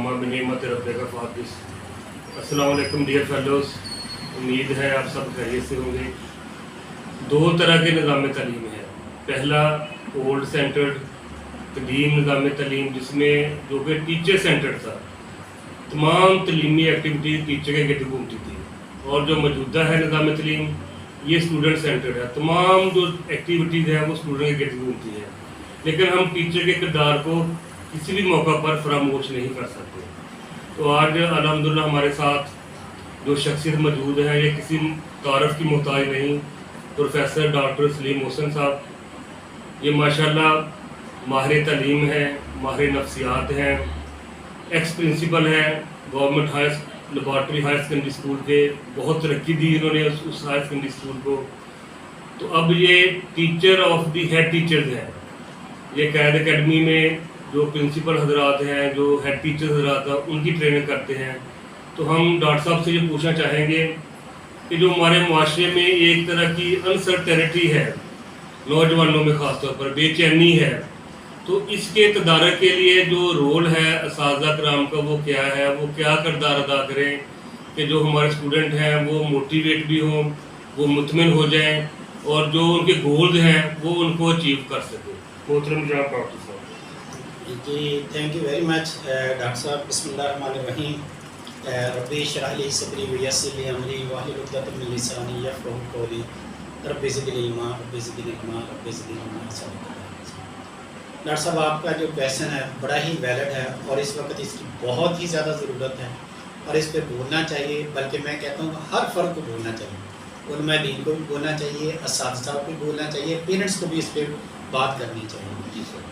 वमा बिनिमत रब्बिका फातिस। अस्सलाम वालेकुम dear fellows, उम्मीद है आप सब खैरियत से होंगे। दो तरह के निज़ाम तालीम है। पहला ओल्ड सेंटर्ड तलीम निज़ाम तालीम, जिसमें जो कि टीचर सेंटर्ड था, तमाम तलीमी एक्टिविटी टीचर के गिर्द घूमती थी। और जो मौजूदा है निज़ाम तालीम, ये स्टूडेंट सेंटर्ड है। तमाम जो एक्टिविटीज़ हैं वो स्टूडेंट के गिर्द घूमती है, लेकिन हम टीचर के किरदार को किसी भी मौका पर फरामोश नहीं कर सकते। तो आज अल्हम्दुलिल्लाह हमारे साथ जो शख्सियत मौजूद है, ये किसी तारफ़ की मोहताज नहीं, प्रोफेसर डॉक्टर सलीम मोहसिन साहब। ये माशाल्लाह माहिर तालीम है, माहिर नफ्सियात हैं, एक्स प्रिंसिपल हैं government higher laboratory higher secondary school के। बहुत तरक्की दी इन्होंने उस हायर सेकेंडरी स्कूल को। तो अब ये teacher of the head teachers हैं। ये कैद एकेडमी में जो प्रिंसिपल हजरात हैं, जो हेड टीचर्स हजरात हैं, उनकी ट्रेनिंग करते हैं। तो हम डॉक्टर साहब से ये पूछना चाहेंगे कि जो हमारे माशरे में एक तरह की अनसर्टेनिटी है, नौजवानों में ख़ास तौर पर बेचैनी है, तो इसके तदारक के लिए जो रोल है असातिज़ा कराम का, वो क्या है, वो क्या किरदार अदा करें कि जो हमारे स्टूडेंट हैं वो मोटिवेट भी हों, वो मुतमिन हो जाएं और जो उनके गोल्स हैं वो उनको अचीव कर सकें। मोहतरम जनाब डॉक्टर साहब। जी, thank you very much doctor साहब। बिस्मिल्लाहिर्रहमानिर्रहीम। रब्बी इश्रह ली सदरी वयस्सिर ली अमरी वाहलुल उक़दतम मिन लिसानी यफ़क़हू क़ौली। रब्बी ज़िदनी इल्मा, रब्बी ज़िदनी इल्मा, रब्बी ज़िदनी इल्मा। डॉक्टर साहब, आपका जो क्वेश्चन है बड़ा ही वैलिड है और इस वक्त इसकी बहुत ही ज़्यादा ज़रूरत है और इस पर बोलना चाहिए। बल्कि मैं कहता हूँ हर फ़र्द को बोलना चाहिए, उलमा दीन को भी बोलना चाहिए, असातिज़ा को भी बोलना चाहिए, पेरेंट्स को भी इस पर बात करनी चाहिए।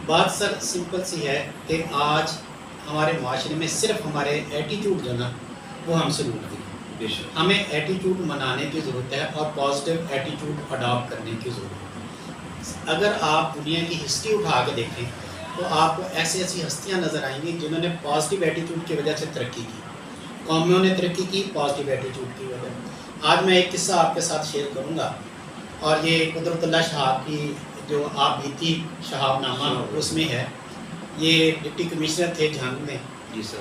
बात सर सिंपल सी है कि आज हमारे माशरे में सिर्फ हमारे एटीट्यूड जो ना वो हमसे लूट गई। हमें एटीट्यूड मनाने की ज़रूरत है और पॉजिटिव एटीट्यूड अडॉप्ट करने की ज़रूरत है। अगर आप दुनिया की हिस्ट्री उठा के देखें तो आपको ऐसी ऐसी हस्तियां नज़र आएंगी जिन्होंने पॉजिटिव एटीट्यूड की वजह से तरक्की की। कौमियों ने तरक्की की पॉजिटिव एटीट्यूड की वजह। आज मैं एक किस्सा आपके साथ शेयर करूंगा और ये कुदरतुल्लाह शहाब की जो आप बीती शहाबनामा उसमें है। ये डिप्टी कमिश्नर थे जहांग में।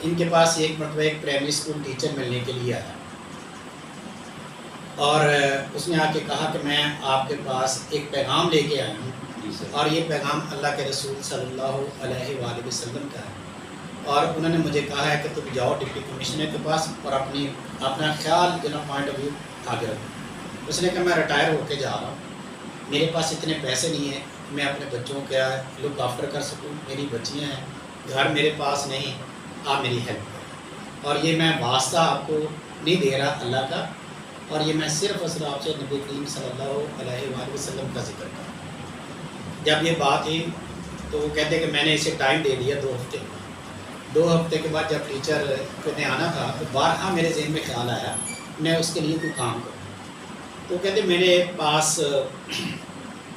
इनके पास एक मरतबा एक प्राइमरी स्कूल टीचर मिलने के लिए आया और उसने आके कहा कि मैं आपके पास एक पैगाम लेके आया हूँ और ये पैगाम अल्लाह के रसूल सल्लल्लाहु अलैहि वसल्लम का है और उन्होंने मुझे कहा है कि तुम जाओ डिप्टी कमिश्नर के पास और अपना ख्याल जो पॉइंट ऑफ व्यू आगे रखो। उसने कहा मैं रिटायर होके जा रहा हूँ, मेरे पास इतने पैसे नहीं है मैं अपने बच्चों का लुक आफ्टर कर सकूँ, मेरी बच्चियाँ हैं, घर मेरे पास नहीं, आप मेरी हेल्प करें। और ये मैं वास्ता आपको नहीं दे रहा अल्लाह का, और ये मैं सिर्फ और सिर्फ आपसे नबी करीम सल्लल्लाहु अलैहि वसल्लम का जिक्र कर। जब ये बात हुई तो वो कहते कि मैंने इसे टाइम दे दिया 2 हफ्ते का। 2 हफ्ते के बाद जब टीचर को ने आना था तो बारहा मेरे जहन में ख्याल आया मैं उसके लिए कोई काम करूँ। तो कहते मेरे पास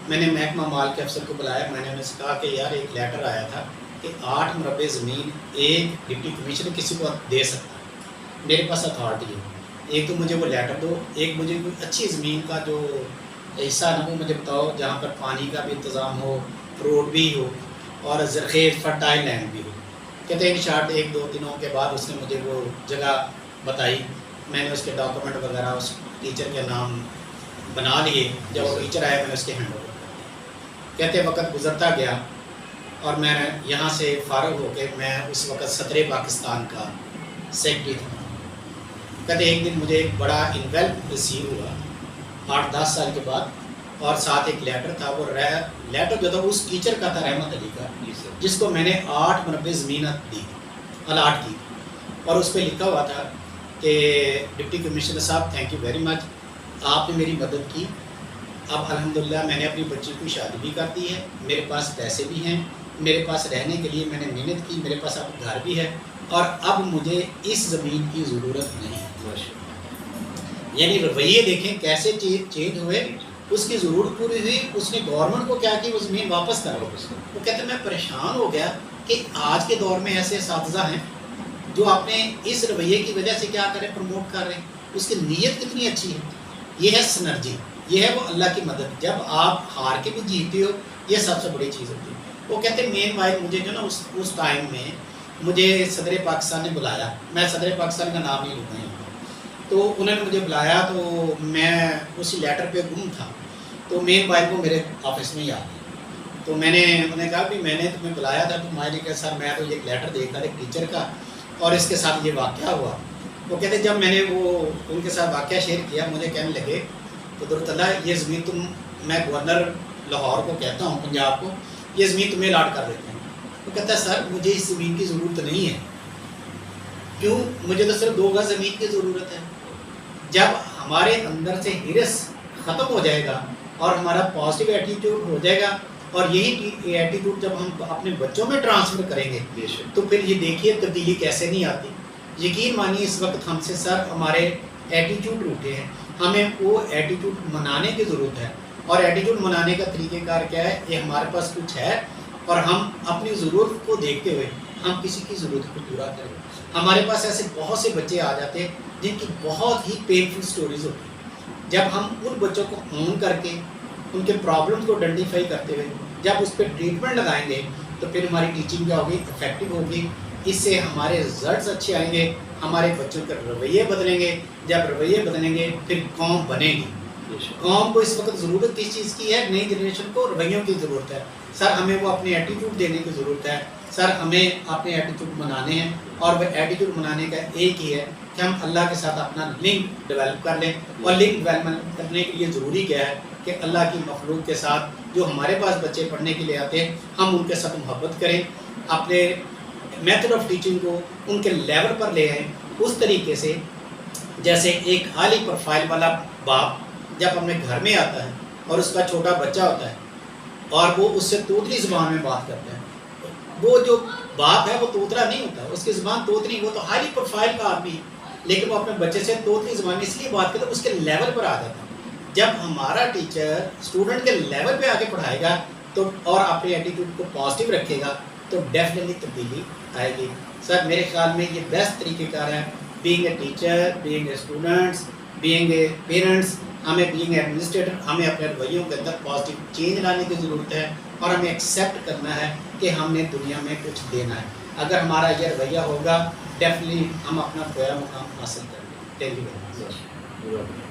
मैंने महकमा माल के अफसर को बुलाया। मैंने उनसे कहा कि यार एक लेटर आया था कि 8 मरबे ज़मीन एक डिप्टी कमिश्नर किसी को दे सकता है, मेरे पास अथॉरिटी है। एक तो मुझे वो लेटर दो, एक मुझे कोई अच्छी ज़मीन का जो हिस्सा ना वो मुझे बताओ जहाँ पर पानी का भी इंतज़ाम हो, रोड भी हो और ज़रख़ेज़ फर्टाइल लैंड भी हो। कहते हैं इन शार्ट 1-2 दिनों के बाद उसने मुझे वो जगह बताई। मैंने उसके डॉक्यूमेंट वगैरह उस टीचर के नाम बना लिए। जब वो टीचर आया मैंने उसके हैंड ओवर कर दिया। कहते वक्त गुजरता गया और मैं यहाँ से फ़ारिग होकर मैं उस वक्त सदर पाकिस्तान का सेक्रेटरी था। कहते एक दिन मुझे एक बड़ा इन्वेल्प रिसीव हुआ 8-10 साल के बाद और साथ एक लेटर था। वो लेटर जो था उस टीचर का था, रहमत अली का, जिसको मैंने 8 मरबे ज़मीन दी अलाट की और उस पर लिखा हुआ था कि डिप्टी कमिश्नर साहब थैंक यू वेरी मच, आपने मेरी मदद की। अब अल्हम्दुलिल्लाह मैंने अपनी बच्ची की शादी भी कर दी है, मेरे पास पैसे भी हैं, मेरे पास रहने के लिए मैंने मेहनत की, मेरे पास अब घर भी है और अब मुझे इस ज़मीन की ज़रूरत नहीं है। यानी रवैये देखें कैसे चेंज हुए, उसकी ज़रूरत पूरी हुई, उसने गवर्नमेंट को क्या की वो ज़मीन वापस करा। वो कहते मैं परेशान हो गया कि आज के दौर में ऐसे असातिज़ा हैं जो आपने इस रवैये की वजह से क्या करें प्रमोट कर रहे हैं, उसकी नीयत कितनी अच्छी है। ये है सिनर्जी, ये है वो अल्लाह की मदद। जब आप हार के भी जीते हो ये सबसे बड़ी चीज़ होती है। वो कहते मेन वाइज मुझे जो ना उस टाइम में مجھے صدر پاکستان نے بلایا، میں صدر پاکستان کا نام نہیں لوں گا یہاں، تو انہوں نے مجھے بلایا تو میں اسی لیٹر پہ گم تھا، تو مین بھائی کو میرے آفس میں ہی آ گیا، تو انہوں نے کہا کہ میں نے تمہیں بلایا تھا، تو میں نے کہا سر میں تو ایک لیٹر دیکھا تھا ایک ٹیچر کا اور اس کے ساتھ یہ واقعہ ہوا۔ وہ کہتے جب میں نے وہ ان کے ساتھ واقعہ شیئر کیا، مجھے کہنے لگے قدرت اللہ یہ زمین میں گورنر لاہور کو کہتا ہوں پنجاب کو، یہ زمین تمہیں الاٹ کر دیتے ہیں۔ وہ کہتا ہے سر مجھے اس زمین کی ضرورت نہیں ہے، کیوں؟ مجھے تو صرف 2 گز زمین کی ضرورت ہے۔ جب ہمارے اندر سے ہرس ختم ہو جائے گا اور ہمارا پازیٹیو ایٹیٹیوڈ ہو جائے گا، اور یہی ایٹیٹیوڈ جب ہم اپنے بچوں میں ٹرانسفر کریں گے تو پھر یہ دیکھیے تبدیلی کیسے نہیں آتی۔ یقین مانیے اس وقت ہم سے سر ہمارے ایٹیٹیوڈ روٹے ہیں، ہمیں وہ ایٹیٹیوڈ منانے کی ضرورت ہے، اور ایٹیٹیوڈ منانے کا طریقہ کار کیا ہے؟ یہ ہمارے پاس کچھ ہے اور ہم اپنی ضرورت کو دیکھتے ہوئے ہم کسی کی ضرورت کو پورا کریں۔ ہمارے پاس ایسے بہت سے بچے آ جاتے ہیں جن کی بہت ہی پینفل سٹوریز ہوتی ہیں، جب ہم ان بچوں کو اون کر کے ان کے پرابلمس کو آئیڈینٹیفائی کرتے ہوئے جب اس پہ ٹریٹمنٹ لگائیں گے تو پھر ہماری ٹیچنگ کیا ہوگی؟ افیکٹو ہوگی، اس سے ہمارے رزلٹس اچھے آئیں گے، ہمارے بچوں کے رویے بدلیں گے، جب رویے بدلیں گے پھر قوم بنے گی۔ قوم کو اس وقت ضرورت کس چیز کی ہے؟ نئی جنریشن کو رویوں کی ضرورت ہے سر، ہمیں وہ اپنے ایٹیٹیوڈ دینے کی ضرورت ہے سر، ہمیں اپنے ایٹیٹیوڈ بنانے ہیں، اور وہ ایٹیٹیوڈ بنانے کا ایک ہی ہے کہ ہم اللہ کے ساتھ اپنا لنک ڈیولپ کر لیں، اور لنک ڈیولپمنٹ کرنے کے لیے ضروری کیا ہے کہ اللہ کی مخلوق کے ساتھ جو ہمارے پاس بچے پڑھنے کے لیے آتے ہیں ہم ان کے ساتھ محبت کریں، اپنے میتھڈ آف ٹیچنگ کو ان کے لیول پر لے آئیں، اس طریقے سے جیسے ایک ہائی پروفائل والا باپ جب اپنے گھر میں آتا ہے اور اس کا چھوٹا بچہ ہوتا ہے اور وہ اس سے توتلی زبان میں بات کرتا ہے، وہ جو باپ ہے وہ توتلا نہیں ہوتا، اس کی زبان توتلی، وہ تو ہائی پروفائل کا آدمی ہے لیکن وہ اپنے بچے سے توتلی زبان میں اس لیے بات کرتا ہے اس کے لیول پر آ جاتا ہے۔ جب ہمارا ٹیچر اسٹوڈنٹ کے لیول پہ آ کے پڑھائے گا تو اور اپنے ایٹیٹیوڈ کو پازیٹیو رکھے گا تو ڈیفینیٹلی تبدیلی آئے گی۔ سر میرے خیال میں یہ بیسٹ طریقہ کار ہے، being a teacher, being a students, being a parents, ہمیں بینگ اے ایڈمنسٹریٹر ہمیں اپنے رویوں کے اندر پازیٹیو چینج لانے کی ضرورت ہے، اور ہمیں ایکسیپٹ کرنا ہے کہ ہم نے دنیا میں کچھ دینا ہے۔ اگر ہمارا یہ رویہ ہوگا ڈیفینیٹلی ہم اپنا پورا مقام حاصل کریں گے۔ Thank you very much.